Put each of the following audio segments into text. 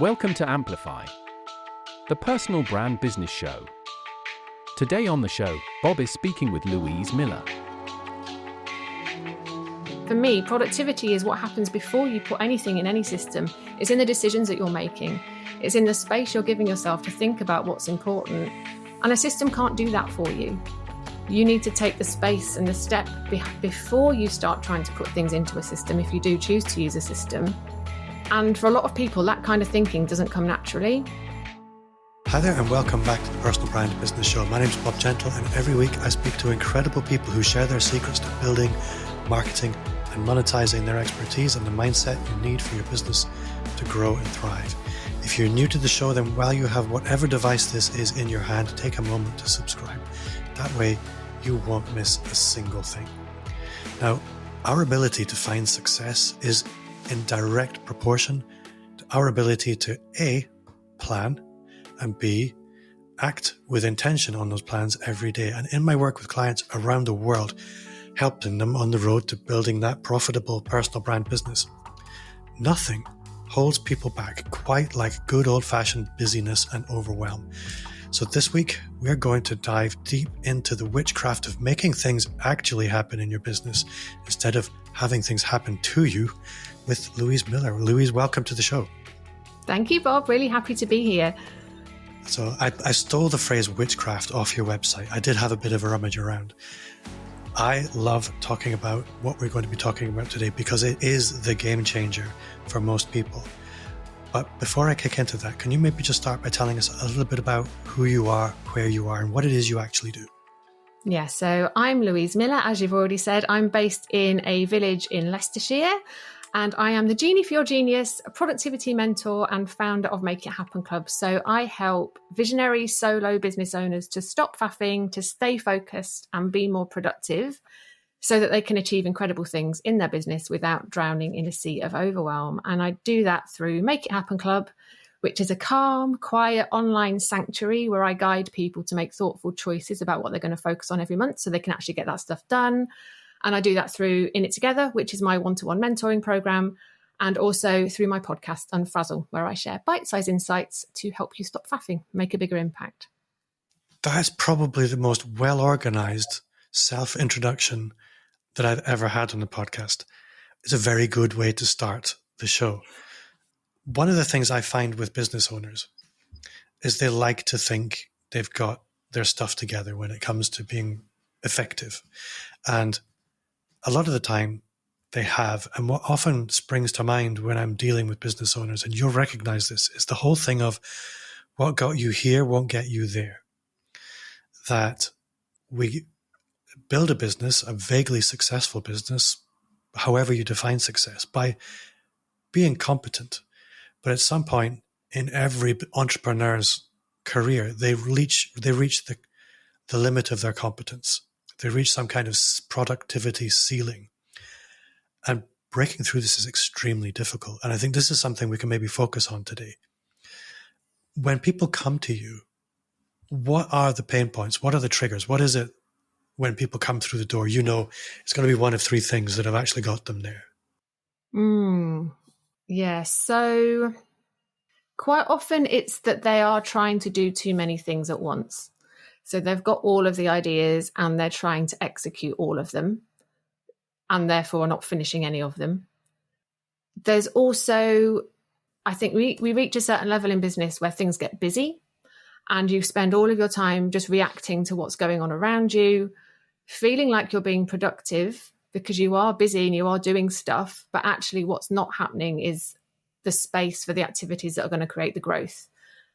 Welcome to Amplify, the personal brand business show. Today on the show, Bob is speaking with Louise Miller. For me, productivity is what happens before you put anything in any system. It's in the decisions that you're making. It's in the space you're giving yourself to think about what's important. And a system can't do that for you. You need to take the space and the step before you start trying to put things into a system, if you do choose to use a system. And for a lot of people, that kind of thinking doesn't come naturally. Hi there and welcome back to the Personal Brand Business Show. My name is Bob Gentle and every week I speak to incredible people who share their secrets to building, marketing and monetizing their expertise and the mindset you need for your business to grow and thrive. If you're new to the show, then while you have whatever device this is in your hand, take a moment to subscribe. That way you won't miss a single thing. Now, our ability to find success is in direct proportion to our ability to A, plan, and B, act with intention on those plans every day. And in my work with clients around the world, helping them on the road to building that profitable personal brand business, nothing holds people back quite like good old-fashioned busyness and overwhelm. So this week, we're going to dive deep into the witchcraft of making things actually happen in your business instead of having things happen to you with Louise Miller. Louise, welcome to the show. Thank you, Bob. Really happy to be here. So I stole the phrase witchcraft off your website. I did have a bit of a rummage around. I love talking about what we're going to be talking about today because it is the game changer for most people. But before I kick into that, can you maybe just start by telling us a little bit about who you are, where you are, and what it is you actually do? Yeah, so I'm Louise Miller, as you've already said. I'm based in a village in Leicestershire, and I am the Genie for Your Genius, a productivity mentor and founder of Make It Happen Club. So I help visionary solo business owners to stop faffing, to stay focused and be more productive so that they can achieve incredible things in their business without drowning in a sea of overwhelm. And I do that through Make It Happen Club, which is a calm, quiet online sanctuary where I guide people to make thoughtful choices about what they're going to focus on every month so they can actually get that stuff done. And I do that through In It Together, which is my one-to-one mentoring program, and also through my podcast, Unfrazzle, where I share bite-sized insights to help you stop faffing, make a bigger impact. That's probably the most well-organized self-introduction that I've ever had on the podcast. It's a very good way to start the show. One of the things I find with business owners is they like to think they've got their stuff together when it comes to being effective. And a lot of the time they have. And what often springs to mind when I'm dealing with business owners, and you'll recognize this, is the whole thing of what got you here won't get you there. That we build a business, a vaguely successful business, however you define success, by being competent. But at some point in every entrepreneur's career, they reach the limit of their competence. They reach some kind of productivity ceiling. And breaking through this is extremely difficult. And I think this is something we can maybe focus on today. When people come to you, what are the pain points? What are the triggers? What is it when people come through the door? You know, it's going to be one of three things that have actually got them there. Yeah, so quite often it's that they are trying to do too many things at once. So they've got all of the ideas and they're trying to execute all of them and therefore are not finishing any of them. There's also, I think we reach a certain level in business where things get busy and you spend all of your time just reacting to what's going on around you, feeling like you're being productive because you are busy and you are doing stuff, but actually what's not happening is the space for the activities that are going to create the growth.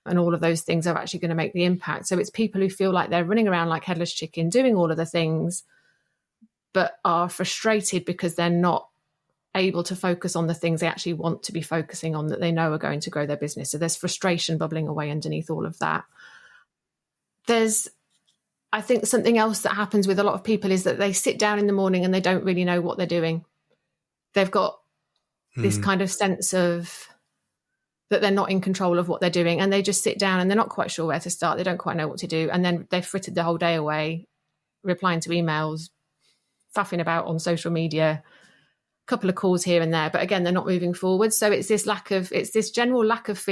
And all of those things are actually going to make the impact. So it's people who feel like they're running around like headless chicken, doing all of the things, but are frustrated because they're not able to focus on the things they actually want to be focusing on that they know are going to grow their business. So there's frustration bubbling away underneath all of that. I think something else that happens with a lot of people is that they sit down in the morning and they don't really know what they're doing. They've got this kind of sense of that they're not in control of what they're doing, and they just sit down and they're not quite sure where to start. They don't quite know what to do. And then they've frittered the whole day away, replying to emails, faffing about on social media, couple of calls here and there, but again, they're not moving forward. So it's this general lack of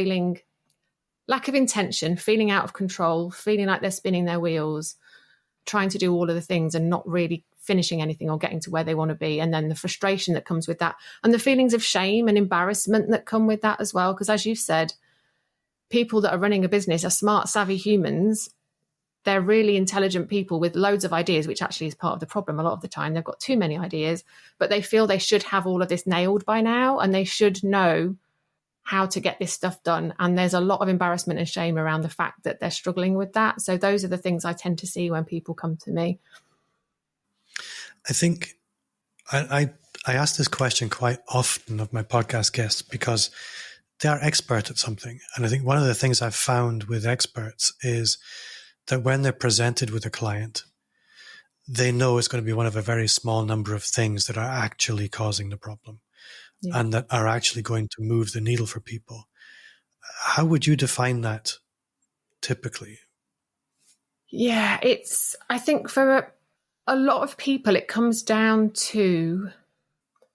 intention, feeling out of control, feeling like they're spinning their wheels, trying to do all of the things and not really finishing anything or getting to where they want to be. And then the frustration that comes with that, and the feelings of shame and embarrassment that come with that as well. Because as you've said, people that are running a business are smart, savvy humans. They're really intelligent people with loads of ideas, which actually is part of the problem. A lot of the time they've got too many ideas, but they feel they should have all of this nailed by now, and they should know how to get this stuff done. And there's a lot of embarrassment and shame around the fact that they're struggling with that. So those are the things I tend to see when people come to me. I think I ask this question quite often of my podcast guests because they are expert at something. And I think one of the things I've found with experts is that when they're presented with a client, they know it's going to be one of a very small number of things that are actually causing the problem. Yeah. And that are actually going to move the needle for people. How would you define that typically? Yeah, I think for a lot of people, it comes down to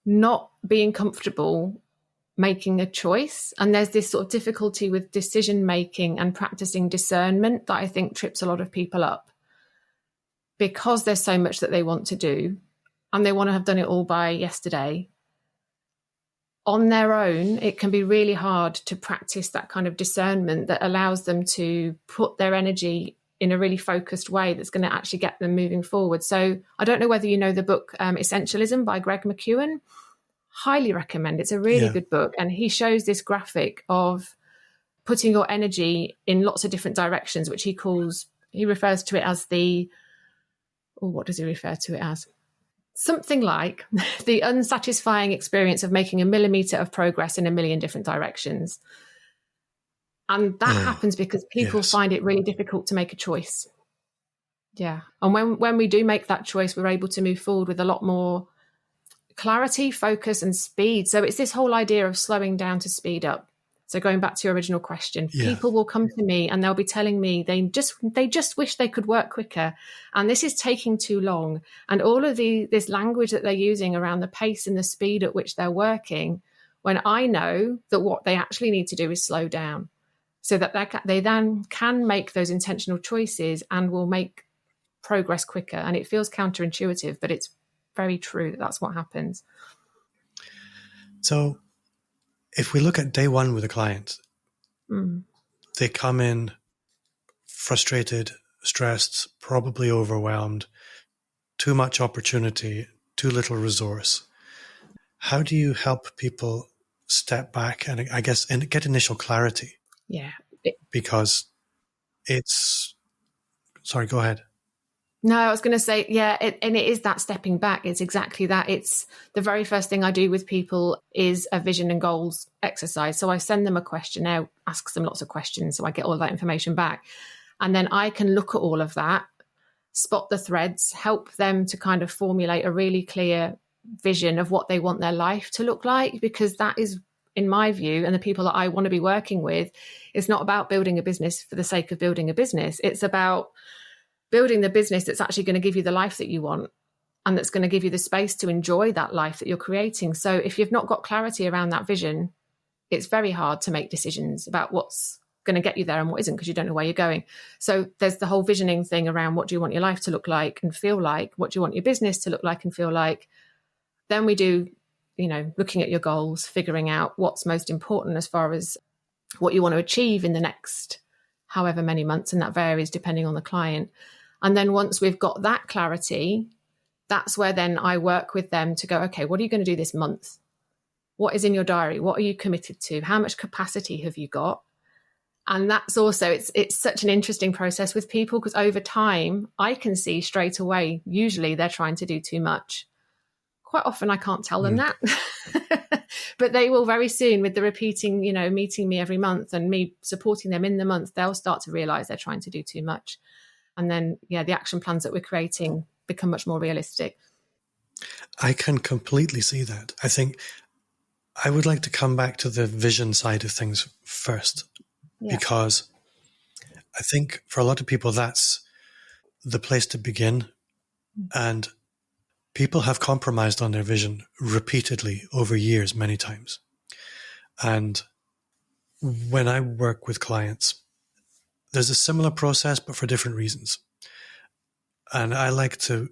not being comfortable making a choice. And there's this sort of difficulty with decision making and practicing discernment that I think trips a lot of people up, because there's so much that they want to do and they want to have done it all by yesterday. On their own, it can be really hard to practice that kind of discernment that allows them to put their energy in a really focused way that's going to actually get them moving forward. So I don't know whether you know the book Essentialism by Greg McKeown. Highly recommend. It's a really good book. And he shows this graphic of putting your energy in lots of different directions, which he refers to it as what does he refer to it as? Something like the unsatisfying experience of making a millimeter of progress in a million different directions. And that happens because people find it really difficult to make a choice. Yeah. And when we do make that choice, we're able to move forward with a lot more clarity, focus, and speed. So it's this whole idea of slowing down to speed up. So going back to your original question, people will come to me and they'll be telling me they just wish they could work quicker, and this is taking too long. And all of this language that they're using around the pace and the speed at which they're working, when I know that what they actually need to do is slow down, so that they then can make those intentional choices and will make progress quicker. And it feels counterintuitive, but it's very true that that's what happens. So if we look at day one with a client, they come in frustrated, stressed, probably overwhelmed, too much opportunity, too little resource. How do you help people step back and I guess get initial clarity? Yeah. Because sorry, go ahead. No, I was going to say, it is that stepping back. It's exactly that. It's the very first thing I do with people is a vision and goals exercise. So I send them a questionnaire, ask them lots of questions, so I get all that information back. And then I can look at all of that, spot the threads, help them to kind of formulate a really clear vision of what they want their life to look like, because that is, in my view, and the people that I want to be working with, it's not about building a business for the sake of building a business. It's about building the business that's actually going to give you the life that you want, and that's going to give you the space to enjoy that life that you're creating. So if you've not got clarity around that vision, it's very hard to make decisions about what's going to get you there and what isn't, because you don't know where you're going. So there's the whole visioning thing around what do you want your life to look like and feel like? What do you want your business to look like and feel like? Then we do, looking at your goals, figuring out what's most important as far as what you want to achieve in the next however many months. And that varies depending on the client. And then once we've got that clarity, that's where then I work with them to go, okay, what are you going to do this month? What is in your diary? What are you committed to? How much capacity have you got? And that's also, it's such an interesting process with people, because over time I can see straight away, usually they're trying to do too much. Quite often I can't tell them that, but they will very soon, with the repeating, meeting me every month and me supporting them in the month, they'll start to realize they're trying to do too much. And then, the action plans that we're creating become much more realistic. I can completely see that. I think I would like to come back to the vision side of things first, because I think for a lot of people, that's the place to begin. And people have compromised on their vision repeatedly over years, many times. And when I work with clients, there's a similar process, but for different reasons. And I like to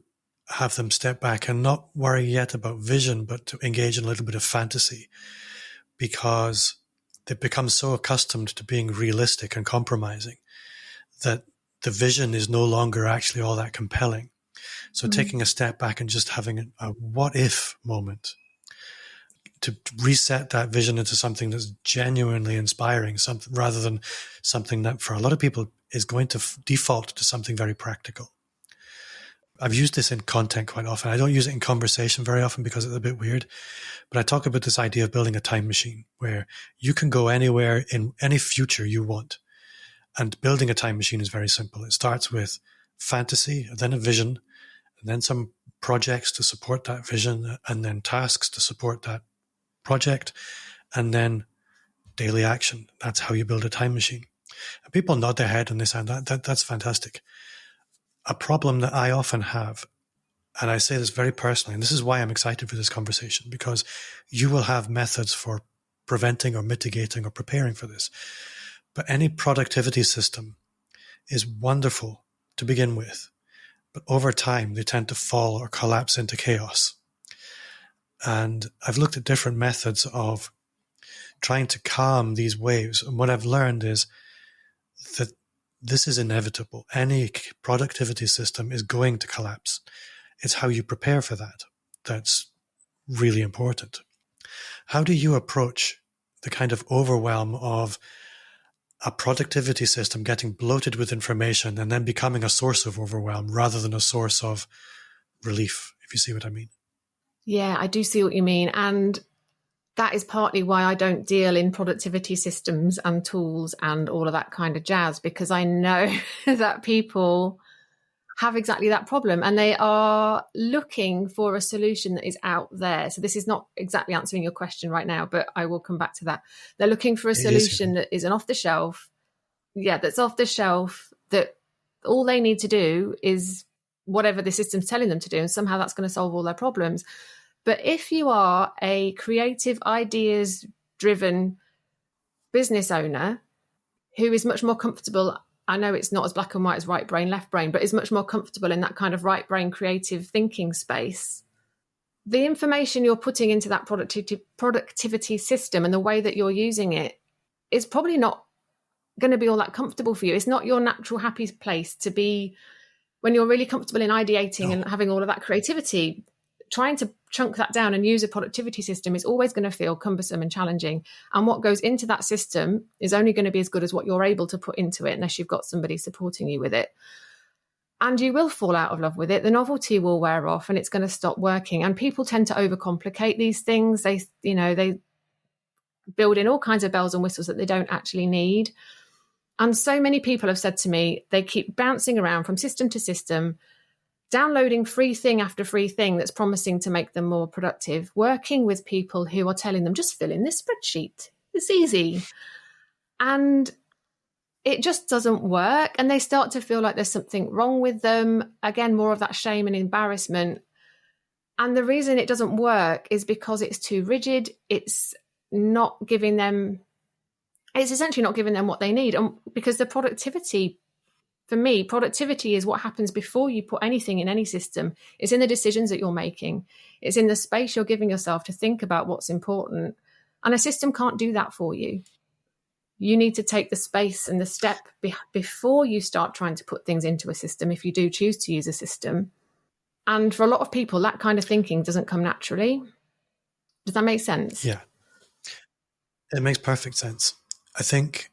have them step back and not worry yet about vision, but to engage in a little bit of fantasy, because they've become so accustomed to being realistic and compromising that the vision is no longer actually all that compelling. So taking a step back and just having a what if moment to reset that vision into something that's genuinely inspiring, something rather than something that for a lot of people is going to default to something very practical. I've used this in content quite often. I don't use it in conversation very often because it's a bit weird, but I talk about this idea of building a time machine where you can go anywhere in any future you want. And building a time machine is very simple. It starts with fantasy, then a vision, and then some projects to support that vision, and then tasks to support that project, and then daily action. That's how you build a time machine. And people nod their head on this, and that's fantastic. A problem that I often have, and I say this very personally, and this is why I'm excited for this conversation, because you will have methods for preventing or mitigating or preparing for this. But any productivity system is wonderful to begin with, but over time they tend to fall or collapse into chaos. And I've looked at different methods of trying to calm these waves. And what I've learned is that this is inevitable. Any productivity system is going to collapse. It's how you prepare for that that's really important. How do you approach the kind of overwhelm of a productivity system getting bloated with information and then becoming a source of overwhelm rather than a source of relief, if you see what I mean? Yeah, I do see what you mean. And that is partly why I don't deal in productivity systems and tools and all of that kind of jazz, because I know that people have exactly that problem and they are looking for a solution that is out there. So this is not exactly answering your question right now, but I will come back to that. They're looking for a solution that is an off the shelf. Yeah, that's off the shelf, that all they need to do is whatever the system's telling them to do. And somehow that's going to solve all their problems. But if you are a creative, ideas-driven business owner who is much more comfortable, I know it's not as black and white as right brain, left brain, but is much more comfortable in that kind of right brain creative thinking space, the information you're putting into that productivity system and the way that you're using it is probably not going to be all that comfortable for you. It's not your natural happy place to be when you're really comfortable in ideating and having all of that creativity. Trying to chunk that down and use a productivity system is always going to feel cumbersome and challenging. And what goes into that system is only going to be as good as what you're able to put into it, unless you've got somebody supporting you with it. And you will fall out of love with it. The novelty will wear off and it's going to stop working. And people tend to overcomplicate these things. They build in all kinds of bells and whistles that they don't actually need. And so many people have said to me, they keep bouncing around from system to system, downloading free thing after free thing that's promising to make them more productive, working with people who are telling them, just fill in this spreadsheet. It's easy. And it just doesn't work. And they start to feel like there's something wrong with them. Again, more of that shame and embarrassment. And the reason it doesn't work is because it's too rigid. It's essentially not giving them what they need. And because the productivity, for me, productivity is what happens before you put anything in any system. It's in the decisions that you're making. It's in the space you're giving yourself to think about what's important. And a system can't do that for you. You need to take the space and the step before you start trying to put things into a system, if you do choose to use a system. And for a lot of people, that kind of thinking doesn't come naturally. Does that make sense? Yeah, it makes perfect sense. I think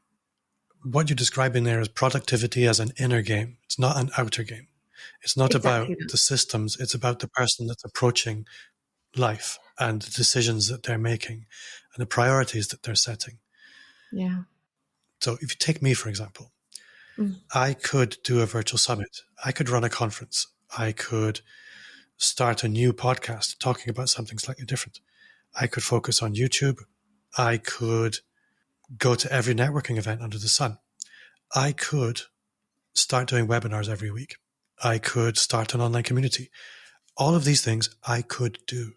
what you're describing there is productivity as an inner game. It's not an outer game. It's not exactly about the systems. It's about the person that's approaching life and the decisions that they're making and the priorities that they're setting. Yeah. So if you take me, for example, I could do a virtual summit. I could run a conference. I could start a new podcast talking about something slightly different. I could focus on YouTube. I could go to every networking event under the sun. I could start doing webinars every week. I could start an online community. all of these things I could do.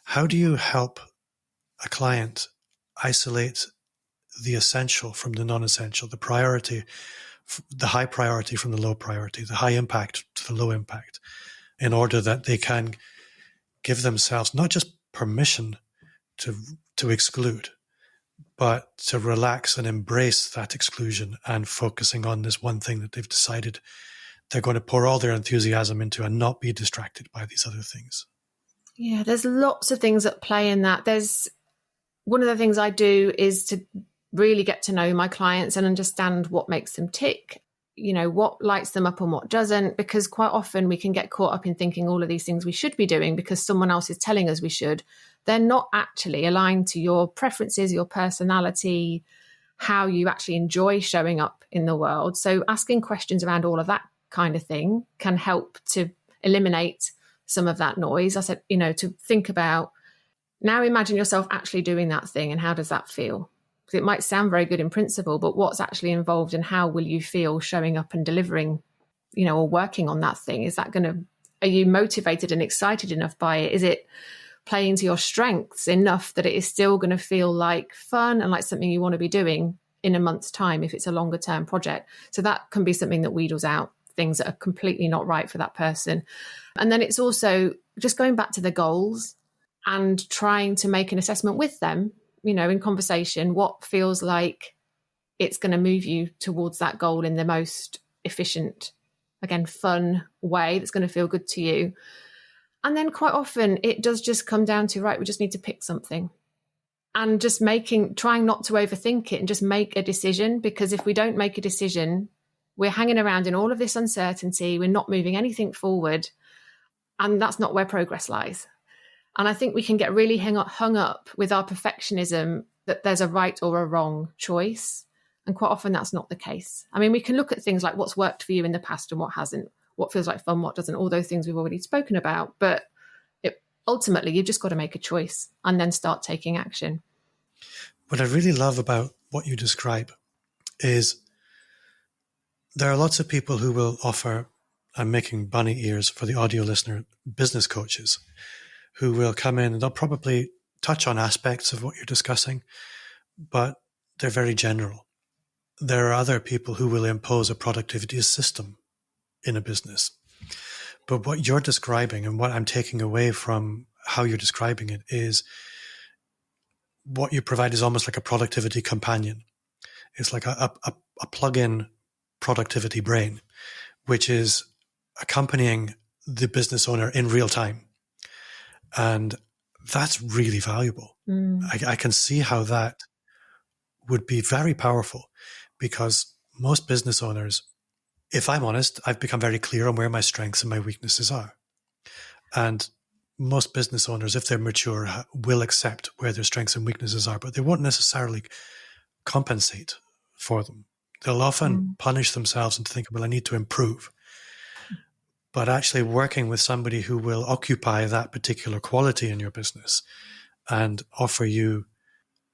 How do you help a client isolate the essential from the non-essential, the priority, the high priority from the low priority, the high impact to the low impact, in order that they can give themselves not just permission to exclude, but to relax and embrace that exclusion and focusing on this one thing that they've decided they're going to pour all their enthusiasm into and not be distracted by these other things? Yeah, there's lots of things at play in that. There's one of the things I do is to really get to know my clients and understand what makes them tick, what lights them up and what doesn't, because quite often we can get caught up in thinking all of these things we should be doing because someone else is telling us we should. They're not actually aligned to your preferences, your personality, how you actually enjoy showing up in the world. So asking questions around all of that kind of thing can help to eliminate some of that noise. I said, to think about, now imagine yourself actually doing that thing and how does that feel? Because it might sound very good in principle, but what's actually involved and how will you feel showing up and delivering, or working on that thing? Are you motivated and excited enough by it? Is it playing to your strengths enough that it is still going to feel like fun and like something you want to be doing in a month's time if it's a longer term project? So that can be something that wheedles out things that are completely not right for that person. And then it's also just going back to the goals and trying to make an assessment with them, in conversation, what feels like it's going to move you towards that goal in the most efficient, again, fun way that's going to feel good to you. And then quite often it does just come down to, right, we just need to pick something and just trying not to overthink it and just make a decision, because if we don't make a decision, we're hanging around in all of this uncertainty. We're not moving anything forward. And that's not where progress lies. And I think we can get really hung up with our perfectionism that there's a right or a wrong choice. And quite often that's not the case. I mean, we can look at things like what's worked for you in the past and what hasn't, what feels like fun, what doesn't, all those things we've already spoken about. But ultimately, you've just got to make a choice and then start taking action. What I really love about what you describe is there are lots of people who will offer, I'm making bunny ears for the audio listener, business coaches who will come in and they'll probably touch on aspects of what you're discussing, but they're very general. There are other people who will impose a productivity system in a business. But what you're describing and what I'm taking away from how you're describing it is what you provide is almost like a productivity companion. It's like a plug-in productivity brain, which is accompanying the business owner in real time. And that's really valuable. I can see how that would be very powerful, because most business owners, if I'm honest, I've become very clear on where my strengths and my weaknesses are. And most business owners, if they're mature, will accept where their strengths and weaknesses are, but they won't necessarily compensate for them. They'll often punish themselves and think, well, I need to improve. But actually working with somebody who will occupy that particular quality in your business and offer you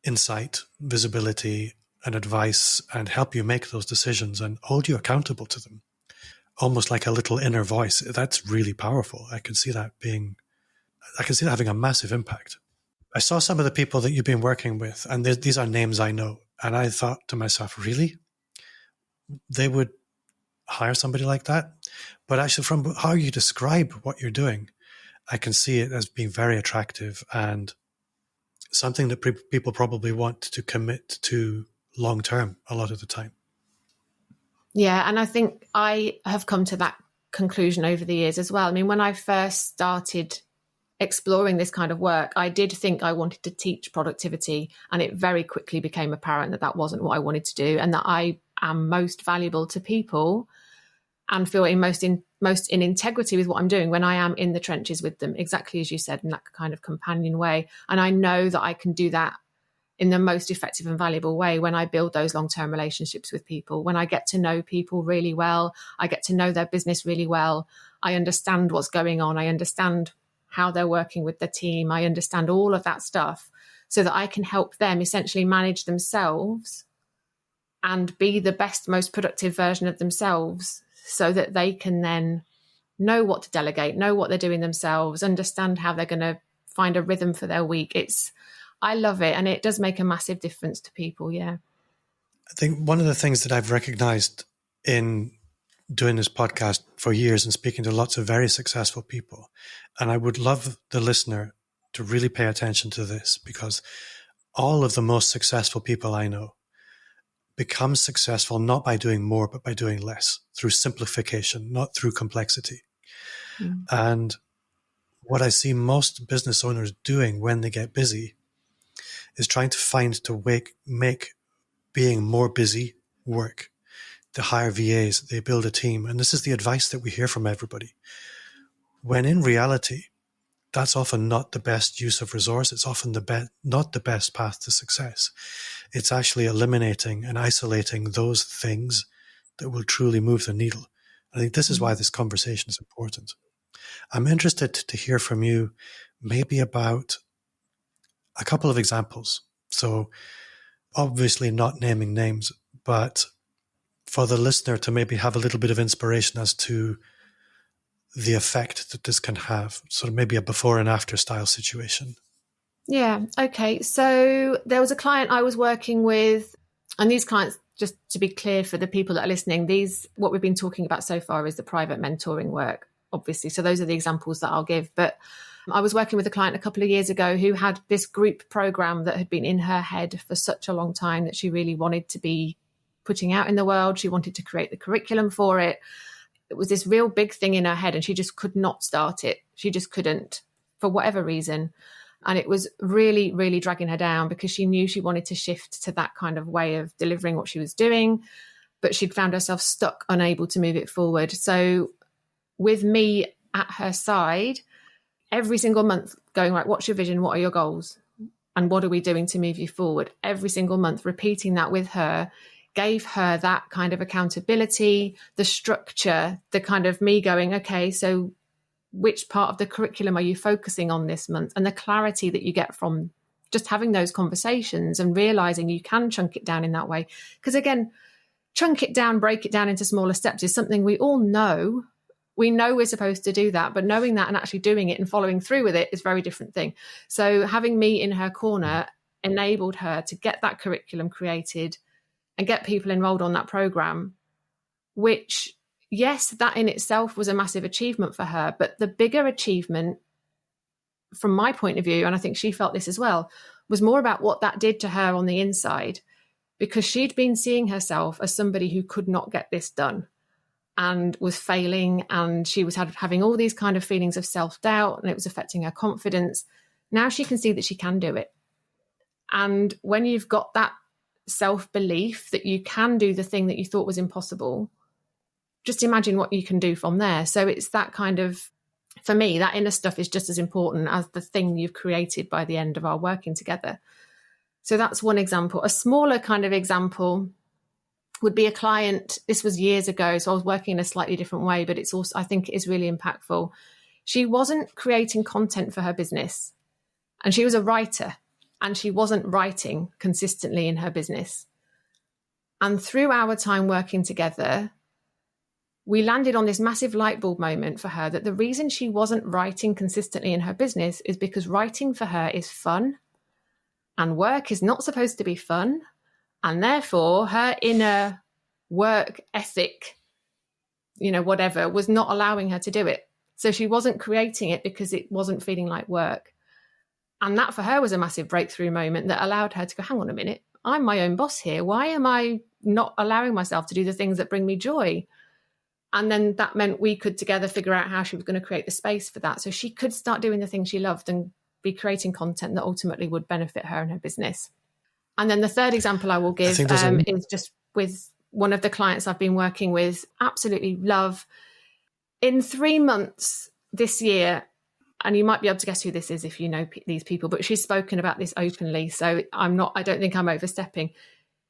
insight, visibility, and advice and help you make those decisions and hold you accountable to them, almost like a little inner voice, that's really powerful. I can see that having a massive impact. I saw some of the people that you've been working with, and these are names I know, and I thought to myself, really? They would hire somebody like that? But actually, from how you describe what you're doing, I can see it as being very attractive and something that people probably want to commit to long term a lot of the time. Yeah, and I think I have come to that conclusion over the years as well. I mean, when I first started exploring this kind of work, I did think I wanted to teach productivity, and it very quickly became apparent that that wasn't what I wanted to do, and that I am most valuable to people and feel most in integrity with what I'm doing when I am in the trenches with them, exactly as you said, in that kind of companion way. And I know that I can do that in the most effective and valuable way when I build those long-term relationships with people, when I get to know people really well, I get to know their business really well, I understand what's going on, I understand how they're working with the team, I understand all of that stuff, so that I can help them essentially manage themselves and be the best, most productive version of themselves, so that they can then know what to delegate, know what they're doing themselves, understand how they're going to find a rhythm for their week. I love it. And it does make a massive difference to people. Yeah. I think one of the things that I've recognized in doing this podcast for years and speaking to lots of very successful people, and I would love the listener to really pay attention to this, because all of the most successful people I know become successful not by doing more, but by doing less, through simplification, not through complexity. Mm. And what I see most business owners doing when they get busy is trying to find to make being more busy work. They hire VAs, they build a team. And this is the advice that we hear from everybody. When in reality, that's often not the best use of resource. It's often not the best path to success. It's actually eliminating and isolating those things that will truly move the needle. I think this is why this conversation is important. I'm interested to hear from you maybe about a couple of examples. So obviously not naming names, but for the listener to maybe have a little bit of inspiration as to the effect that this can have, sort of maybe a before and after style situation. Yeah. Okay. So there was a client I was working with, and these clients, just to be clear for the people that are listening, what we've been talking about so far is the private mentoring work, obviously. So those are the examples that I'll give. But I was working with a client a couple of years ago who had this group program that had been in her head for such a long time that she really wanted to be putting out in the world. She wanted to create the curriculum for it. It was this real big thing in her head, and she just could not start it. She just couldn't, for whatever reason. And it was really, really dragging her down, because she knew she wanted to shift to that kind of way of delivering what she was doing, but she'd found herself stuck, unable to move it forward. So with me at her side, every single month going, right, what's your vision? What are your goals? And what are we doing to move you forward? Every single month, repeating that with her, gave her that kind of accountability, the structure, the kind of me going, okay, so which part of the curriculum are you focusing on this month? And the clarity that you get from just having those conversations and realizing you can chunk it down in that way. Because again, chunk it down, break it down into smaller steps is something we all know. We know we're supposed to do that, but knowing that and actually doing it and following through with it is a very different thing. So having me in her corner enabled her to get that curriculum created and get people enrolled on that program, which, yes, that in itself was a massive achievement for her. But the bigger achievement, from my point of view, and I think she felt this as well, was more about what that did to her on the inside, because she'd been seeing herself as somebody who could not get this done and was failing. And she was having all these kind of feelings of self-doubt, and it was affecting her confidence. Now she can see that she can do it. And when you've got that self-belief that you can do the thing that you thought was impossible, just imagine what you can do from there. So it's that kind of, for me, that inner stuff is just as important as the thing you've created by the end of our working together. So that's one example. A smaller kind of example would be a client. This was years ago, so I was working in a slightly different way, but it's also, I think it is really impactful. She wasn't creating content for her business, and she was a writer, and she wasn't writing consistently in her business. And through our time working together, we landed on this massive light bulb moment for her that the reason she wasn't writing consistently in her business is because writing for her is fun, and work is not supposed to be fun. And therefore her inner work ethic, whatever, was not allowing her to do it. So she wasn't creating it because it wasn't feeling like work. And that for her was a massive breakthrough moment that allowed her to go, hang on a minute, I'm my own boss here. Why am I not allowing myself to do the things that bring me joy? And then that meant we could together figure out how she was going to create the space for that. So she could start doing the things she loved and be creating content that ultimately would benefit her and her business. And then the third example I will give is just with one of the clients I've been working with, absolutely love. In 3 months this year, and you might be able to guess who this is if you know these people, but she's spoken about this openly, so I don't think I'm overstepping.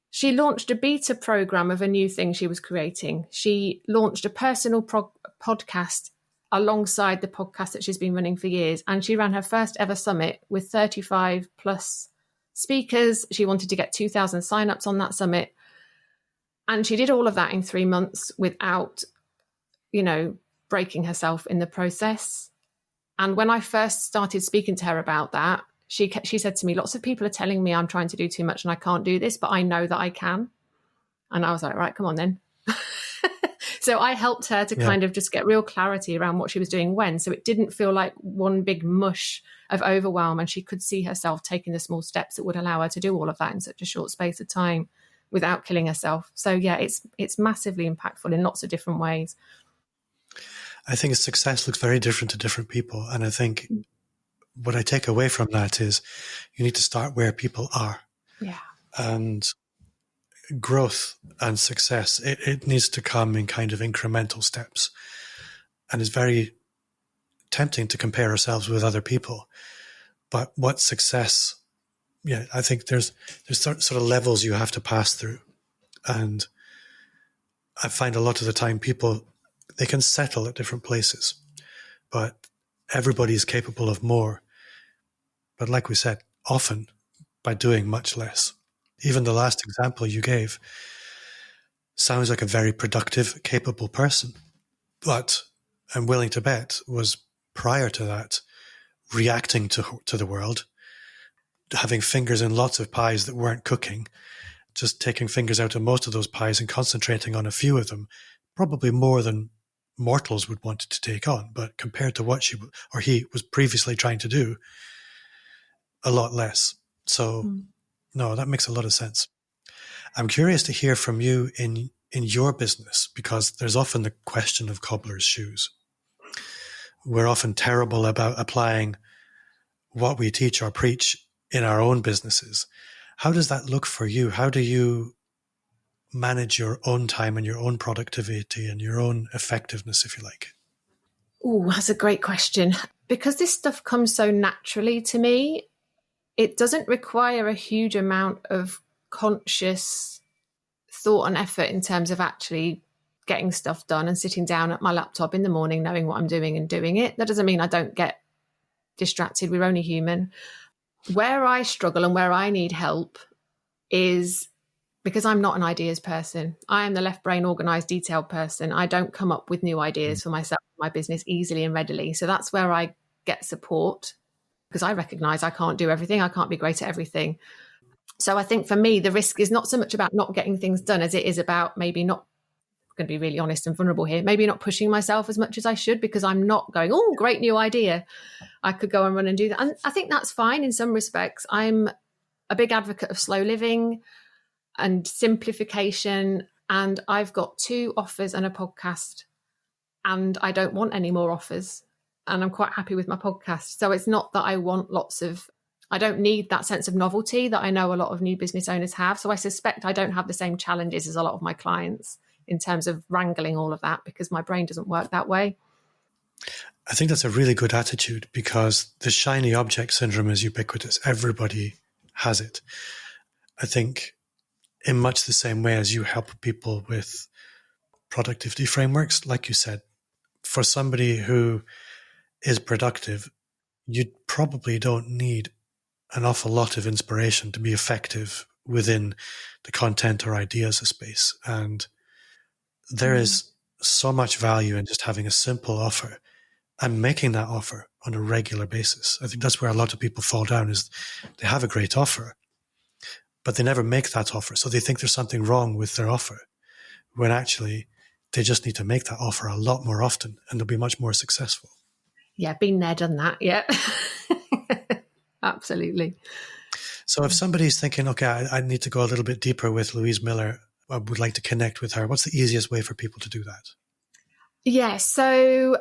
She launched a beta program of a new thing she was creating. She launched a personal podcast alongside the podcast that she's been running for years. And she ran her first ever summit with 35 plus speakers. She wanted to get 2,000 signups on that summit. And she did all of that in 3 months without, breaking herself in the process. And when I first started speaking to her about that, she said to me, lots of people are telling me I'm trying to do too much and I can't do this, but I know that I can. And I was like, right, come on then. So I helped her to kind of just get real clarity around what she was doing when. So it didn't feel like one big mush of overwhelm, and she could see herself taking the small steps that would allow her to do all of that in such a short space of time without killing herself. So yeah, it's massively impactful in lots of different ways. I think success looks very different to different people. And I think what I take away from that is you need to start where people are. Yeah. And growth and success, it needs to come in kind of incremental steps. And it's very tempting to compare ourselves with other people. But what success, I think there's sort of levels you have to pass through. And I find a lot of the time people, they can settle at different places, but everybody is capable of more. But like we said, often by doing much less. Even the last example you gave sounds like a very productive, capable person. But I'm willing to bet was prior to that reacting to the world, having fingers in lots of pies that weren't cooking, just taking fingers out of most of those pies and concentrating on a few of them, probably more than mortals would want to take on. But compared to what she or he was previously trying to do, a lot less. So no, that makes a lot of sense. I'm curious to hear from you in your business, because there's often the question of cobbler's shoes. We're often terrible about applying what we teach or preach in our own businesses. How does that look for you? How do you manage your own time and your own productivity and your own effectiveness, if you like? Oh, that's a great question. Because this stuff comes so naturally to me, it doesn't require a huge amount of conscious thought and effort in terms of actually getting stuff done and sitting down at my laptop in the morning, knowing what I'm doing and doing it. That doesn't mean I don't get distracted. We're only human. Where I struggle and where I need help is because I'm not an ideas person. I am the left brain, organized, detailed person. I don't come up with new ideas for myself, my business easily and readily. So that's where I get support, because I recognize I can't do everything. I can't be great at everything. So I think for me, the risk is not so much about not getting things done as it is about maybe not, I'm going to be really honest and vulnerable here, maybe not pushing myself as much as I should, because I'm not going, oh, great new idea. I could go and run and do that. And I think that's fine in some respects. I'm a big advocate of slow living and simplification. And I've got 2 offers and a podcast, and I don't want any more offers. And I'm quite happy with my podcast. So it's not that I want I don't need that sense of novelty that I know a lot of new business owners have. So I suspect I don't have the same challenges as a lot of my clients in terms of wrangling all of that, because my brain doesn't work that way. I think that's a really good attitude, because the shiny object syndrome is ubiquitous. Everybody has it. I think in much the same way as you help people with productivity frameworks, like you said, for somebody who is productive, you probably don't need an awful lot of inspiration to be effective within the content or ideas space. And there is so much value in just having a simple offer and making that offer on a regular basis. I think that's where a lot of people fall down, is they have a great offer, but they never make that offer. So they think there's something wrong with their offer, when actually they just need to make that offer a lot more often and they'll be much more successful. Yeah, been there, done that. Yeah, absolutely. So if somebody's thinking, okay, I need to go a little bit deeper with Louise Miller, I would like to connect with her, what's the easiest way for people to do that? Yeah, so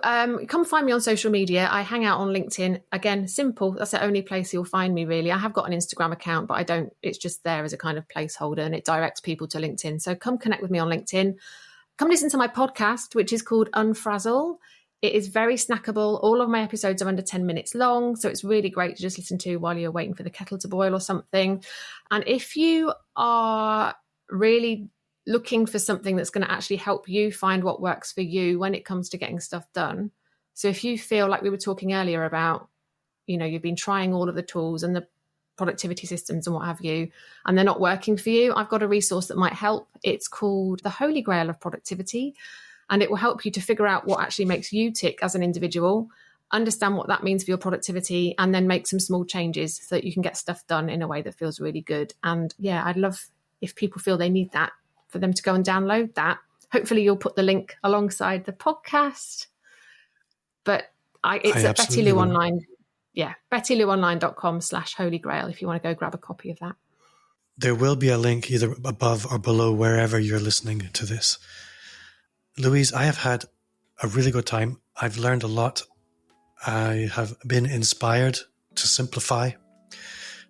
come find me on social media. I hang out on LinkedIn. Again, simple. That's the only place you'll find me, really. I have got an Instagram account, but it's just there as a kind of placeholder, and it directs people to LinkedIn. So come connect with me on LinkedIn. Come listen to my podcast, which is called Unfrazzle. It is very snackable. All of my episodes are under 10 minutes long, so it's really great to just listen to while you're waiting for the kettle to boil or something. And if you are really looking for something that's going to actually help you find what works for you when it comes to getting stuff done. So if you feel like we were talking earlier about, you've been trying all of the tools and the productivity systems and what have you, and they're not working for you, I've got a resource that might help. It's called The Holy Grail of Productivity. And it will help you to figure out what actually makes you tick as an individual, understand what that means for your productivity, and then make some small changes so that you can get stuff done in a way that feels really good. And yeah, I'd love if people feel they need that, for them to go and download that. Hopefully you'll put the link alongside the podcast. But it's at Betty Lou Online. Yeah, BettyLouOnline.com/Holy Grail if you want to go grab a copy of that. There will be a link either above or below wherever you're listening to this. Louise, I have had a really good time. I've learned a lot. I have been inspired to simplify.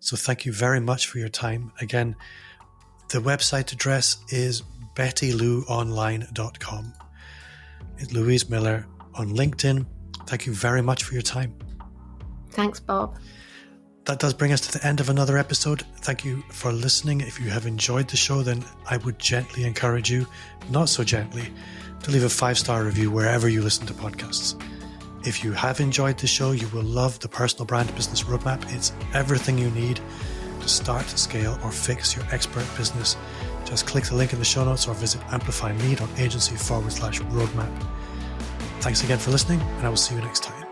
So thank you very much for your time. Again, the website address is BettyLouOnline.com. It's Louise Miller on LinkedIn. Thank you very much for your time. Thanks, Bob. That does bring us to the end of another episode. Thank you for listening. If you have enjoyed the show, then I would gently encourage you, not so gently, to leave a 5-star review wherever you listen to podcasts. If you have enjoyed the show, you will love the Personal Brand Business Roadmap. It's everything you need to start, scale, or fix your expert business. Just click the link in the show notes or visit amplifyme.agency/roadmap. Thanks again for listening, and I will see you next time.